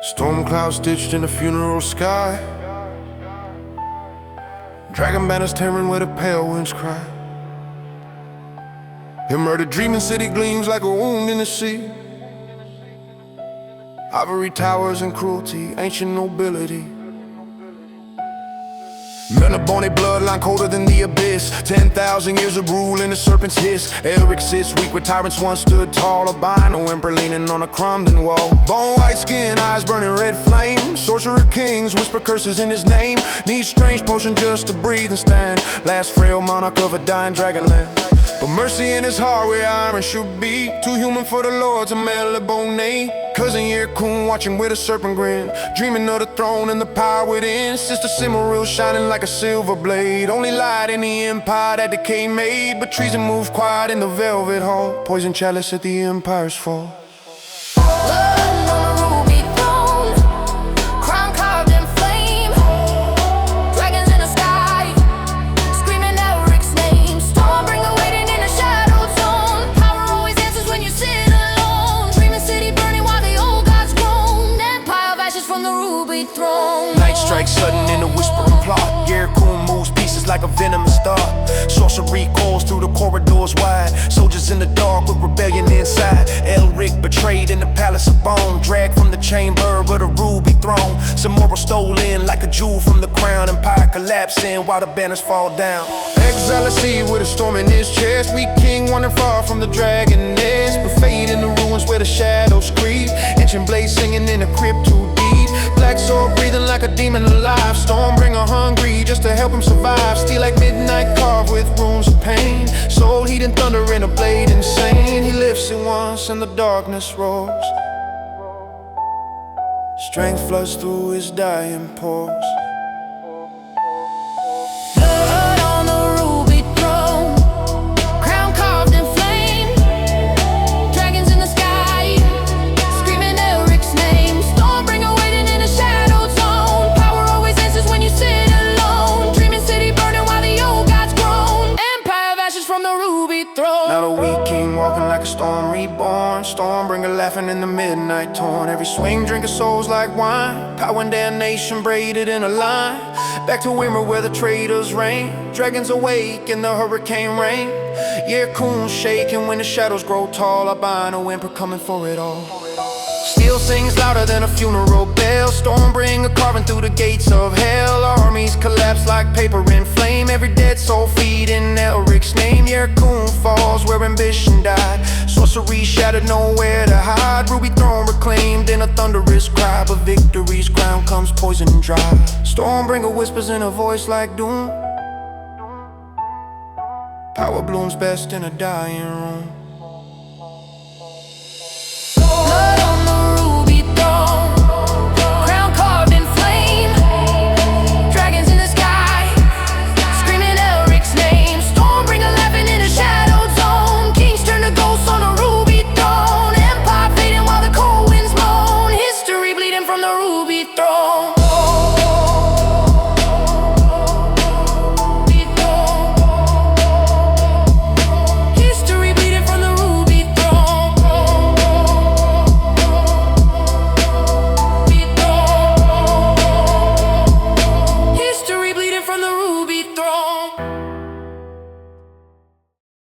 Storm clouds stitched in the funeral sky. Dragon banners tearing where the pale winds cry. Imrryr the Dreaming City gleams like a wound in the sea. Ivory towers and cruelty, ancient nobility. Melniboné bloodline colder than the abyss. 10,000 years of rule in the serpent's hiss. Elric sits weak where tyrants once stood tall. Albino, Emperor leaning on a crumbling wall. Bone white skin, eyes burning red flame. Sorcerer kings whisper curses in his name. Need strange potion just to breathe and stand. Last frail monarch of a dying dragonland. But mercy in his heart where iron should be. Too human for the lords of Melniboné. Cousin Yyrkoon watching with a serpent grin. Dreaming of the throne and the power within. Sister Cymoril shining like a silver blade. Only light in the empire that decay made. But treason moves quiet in the velvet hall. Poison chalice at the empire's fall. Night strikes sudden in a whispering plot. Yyrkoon moves pieces like a venomous dart. Sorcery calls through the corridors wide. Soldiers in the dark with rebellion inside. Elric betrayed in the palace of bone. Dragged from the chamber of the ruby throne. Cymoril stole in like a jewel from the crown. Empire collapsing while the banners fall down. Exile at sea with a storm in his chest. Weak king wandering far from the dragon nest. But fade in the ruins where the shadows creep. Ancient blades singing in a crypt too deep. Black sword breathing like a demon alive. Stormbringer hungry just to help him survive. Steel like midnight carved with runes of pain. Soul heat and thunder in a blade insane. He lifts it once and the darkness roars. Strength floods through his dying pores. Now the weak king walking like a storm reborn. Stormbringer laughing in the midnight torn. Every swing drinking souls like wine. Power and damnation braided in a line. Back to Imrryr where the traitors reign. Dragons awake in the hurricane rain. Yyrkoon shaking when the shadows grow tall. Albino Emperor coming for it all. Steel sings louder than a funeral bell. Stormbringer carving through the gates of hell. Armies collapse like paper in flame. Every dead soul feeding Elric's name. Yyrkoon falls where ambition died. Sorcery shattered, nowhere to hide. Ruby throne reclaimed in a thunderous cry. But victory's crown comes poison dry. Stormbringer whispers in a voice like doom. Power blooms best in a dying room.